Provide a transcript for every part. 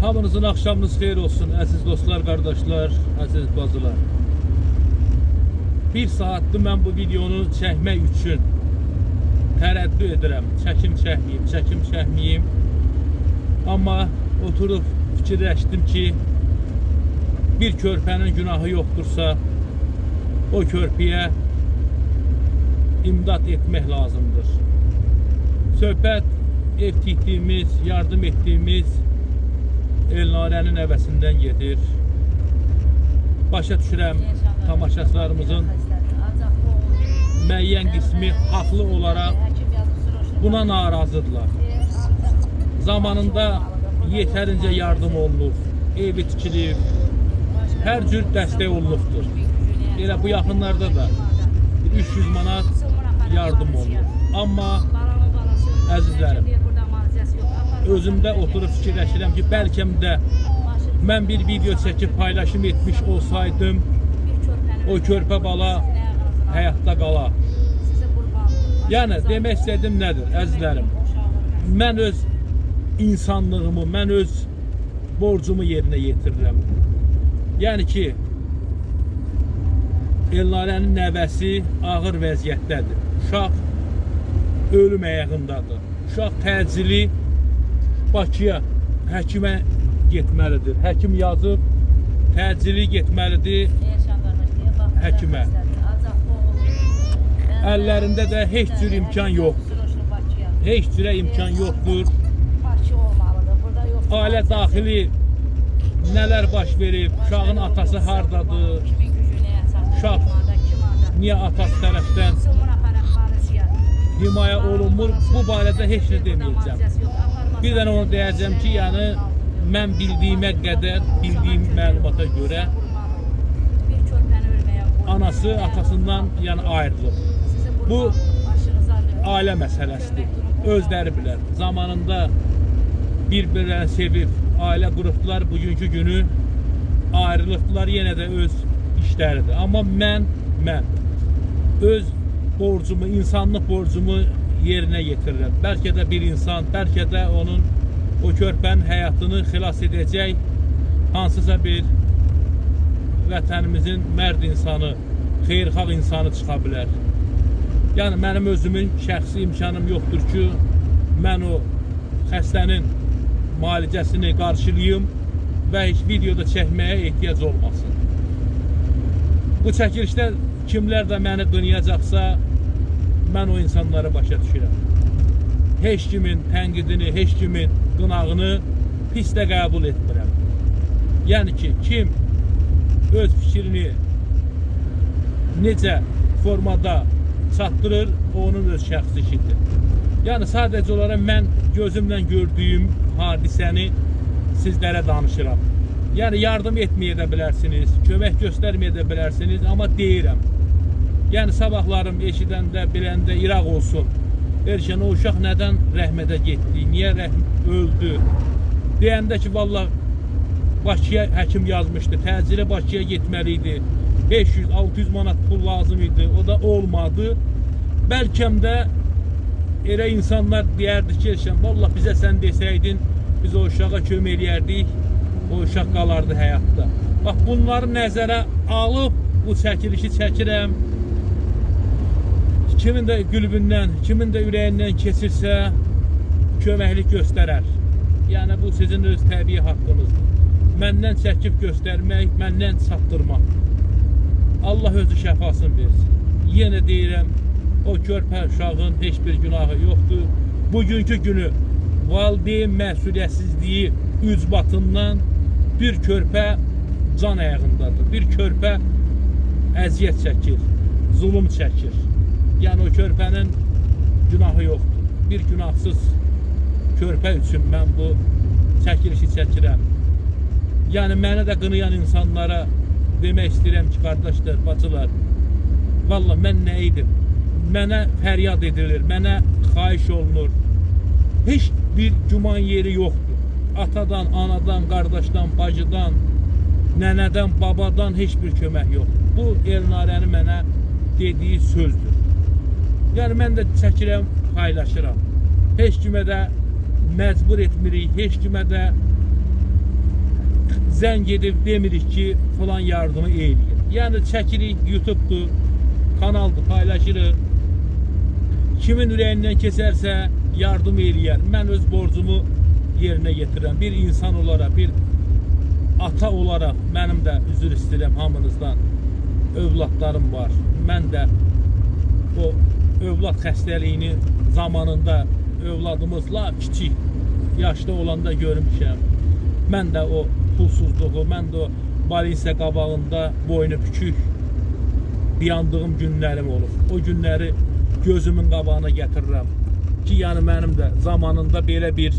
Hamınızın akşamınız xeyir olsun əziz dostlar, qardaşlar, əziz bacılar. Bir saatdir mən bu videonu çəkmək üçün tərəddüd edirəm. Çəkim Amma oturub fikirləşdim ki, bir körpənin günahı yoxdursa, o körpəyə imdad etmək lazımdır. Söhbət ev tikdiyimiz, yardım etdiyimiz Elnare'nin nəvəsindən gedir. Başa düşürəm, tamaşaçılarımızın müəyyən qismi haqlı olaraq buna narazıdırlar. Zamanında yetərincə yardım olunur, evi tikilib, hər cür dəstək olunubdur. Elə bu yaxınlarda da 300 manat yardım olunur. Amma əzizlərim, özümdə oturub fikirləşirəm ki, bəlkə də mən bir video çəkib paylaşım etmiş olsaydım, o körpə bala həyatda qala. Yəni, demək istədim nədir, əzizlərim? Mən öz insanlığımı, mən öz borcumu yerinə yetirirəm. Yəni ki, Elnare'nin nəvəsi ağır vəziyyətdədir. Uşaq ölüm əyağındadır. Uşaq təcili Bakıya həkimə getməlidir. Həkim yazıb, təcili getməlidir həkimə. Əllərində də heç cür imkan yoxdur. Heç cürə imkan yoxdur. Ailə daxili nələr baş verib, uşağın atası hardadır, uşaq niyə atası tərəfdən himayə olunmur, bu barədə heç nə deməyəcəm. Bir dənə onu deyəcəm ki, yəni mən bildiyimə qədər, bildiyim məlumata görə anası atasından yəni ayrılır. Bu ailə məsələsidir. Özləri bilər. Zamanında bir-birlərini sevib ailə qurubdular, bugünkü günü ayrılıbdılar, yenə də öz işləridir. Amma mən öz borcumu, insanlıq borcumu yerinə yetirirəm. Bəlkə də bir insan, bəlkə də onun o körpənin həyatını xilas edəcək hansısa bir vətənimizin mərd insanı, xeyirxah insanı çıxa bilər. Yəni, mənim özümün şəxsi imkanım yoxdur ki, mən o xəstənin müalicəsini qarşılayım və heç videoda çəkməyə ehtiyac olmasın. Bu çəkilişdə kimlər də məni qınayacaqsa, mən o insanları başa düşürəm. Heç kimin tənqidini, heç kimin qınağını pis də qəbul etmirəm. Yəni ki, kim öz fikrini necə formada çatdırır, onun öz şəxsi işidir. Yəni, sadəcə olaraq mən gözümlə gördüyüm hadisəni sizlərə danışıram. Yəni, yardım etməyə də bilərsiniz, kömək göstərməyə də bilərsiniz, amma deyirəm. Yəni, sabahlarım eşidəndə, biləndə İraq olsun. Erkən, o uşaq nədən rəhmədə getdi, niyə öldü? Deyəndə ki, vallahi Bakıya həkim yazmışdı, təcili Bakıya getməli idi. 500-600 manat pul lazım idi, o da olmadı. Bəlkəm də elə insanlar deyərdi ki, vallahi bizə sən desəydin, biz o uşağa kömək eləyərdik, o uşaq qalardı həyatda. Bax, bunları nəzərə alıb bu çəkilişi çəkirəm. Kimin də qülbündən, kimin də ürəyindən keçirsə, köməklik göstərər. Yəni, bu sizin öz təbii haqqınızdır. Məndən çəkib göstərmək, məndən çatdırmaq. Allah özü şəfasını versin. Yenə deyirəm, o körpə uşağın heç bir günahı yoxdur. Bugünkü günü valideyn məsuliyyətsizliyi ücbatından bir körpə can əyağındadır. Bir körpə əziyyət çəkir, zulüm çəkir. Yəni, o körpənin günahı yoxdur. Bir günahsız körpə üçün mən bu çəkilişi çəkirəm. Yəni, mənə də qınayan insanlara demək istəyirəm ki, qardaşlar, bacılar, vallahi mən nə idim? Mənə fəryad edilir, mənə xahiş olunur. Heç bir güman yeri yoxdur. Atadan, anadan, qardaşdan, bacıdan, nənədən, babadan heç bir kömək yoxdur. Bu, Elnare'nin mənə dediyi sözdür. Yəni, mən də çəkirəm, paylaşıram. Heç kimə də məcbur etmirik, heç kimə də zəng edib demirik ki, falan yardımı eləyin. Yəni çəkirik, YouTube'dur, kanaldır, paylaşırıq. Kimin ürəyindən keçərsə yardım eləyər. Mən öz borcumu yerinə yetirirəm. Bir insan olaraq, bir ata olaraq mənim də üzr istəyirəm hamınızdan. Övladlarım var. Mən də o övlad xəstəliyini zamanında övladımızla kiçik yaşda olanda görmüşəm. Mən də o pulsuzluğu, mən də o balinsə qabağında boynu bükük dayandığım günlərim olub. O günləri gözümün qabağına gətirirəm ki, yəni mənim də zamanında belə bir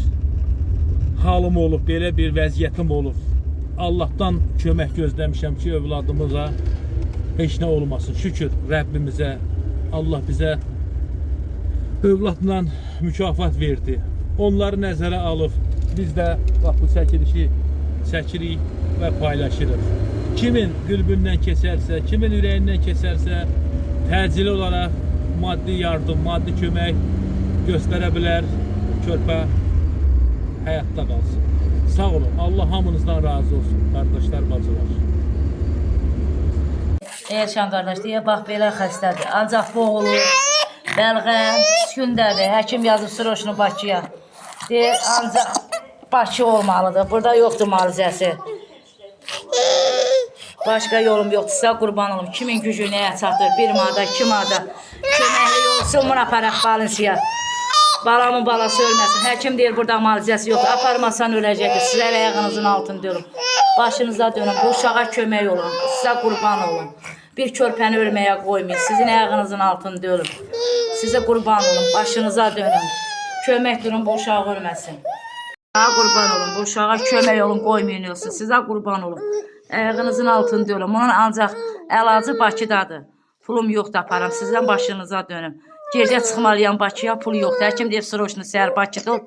halım olub, belə bir vəziyyətim olub. Allahdan kömək gözləmişəm ki, övladımıza heç nə olmasın. Şükür Rəbbimizə, Allah bizə övladla mükafat verdi. Onları nəzərə alıb, biz də bax, bu çəkilişi çəkirik və paylaşırıq. Kimin qəlbindən keçərsə, kimin ürəyindən keçərsə, təcili olaraq maddi yardım, maddi kömək göstərə bilər, körpə həyatda qalsın. Sağ olun, Allah hamınızdan razı olsun, qardaşlar, bacılar. Elşan qardaş deyə, bax belə xəstədir. Ancaq boğulur, bəlğəm, gündədir. Həkim yazıb sroşunu Bakıya. Deyir, ancaq Bakı olmalıdır. Burada yoxdur müalicəsi. Başqa yolum yoxdur. Sizə qurban olum. Kimin gücü nəyə çatır? Bir mada, iki mada. Köməkli olsun, bunu aparaq balinsiya. Balamın balası ölməsin. Həkim deyir, burada müalicəsi yoxdur. Aparmasan öləcəkdir. Sizə ayağınızın altını diyorum. Başınıza dönün. Bu uşağa kömək olun. Sizə qurban olun. Bir körpəni ölməyə qoymayın. Sizin ayağınızın altını diyorum. Sizə qurban olun. Başınıza dönün. Kömək durun, bu uşağı ölməsin. Sizə qurban olun. Bu uşağa kömək olun, qoymayın ölsün. Sizə qurban olun. Ayağınızın altını diyorum. Onun ancaq əlacı Bakıdadır. Pulum yoxdur, aparam. Sizdən başınıza dönüm. Gecə çıxmalıyam Bakıya, pul yoxdur. Həkim deyib sroşunu səhər Bakıda ol.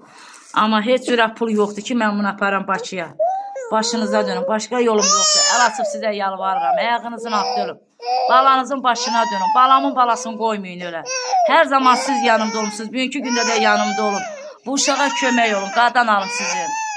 Amma heç cürə pul yoxdur ki, mən bunu aparam Bakıya. Başınıza dönün. Başqa yolum yoxdur. Əl açıb sizə yalvarıram. Ayağınızın altı ölüm. Balanızın başına dönün. Balamın balasını qoymayın öyle. Hər zaman siz yanımda olmuşsunuz. Bugünkü gündə də yanımda olun. Bu uşağa kömək olun. Qadan alın sizin.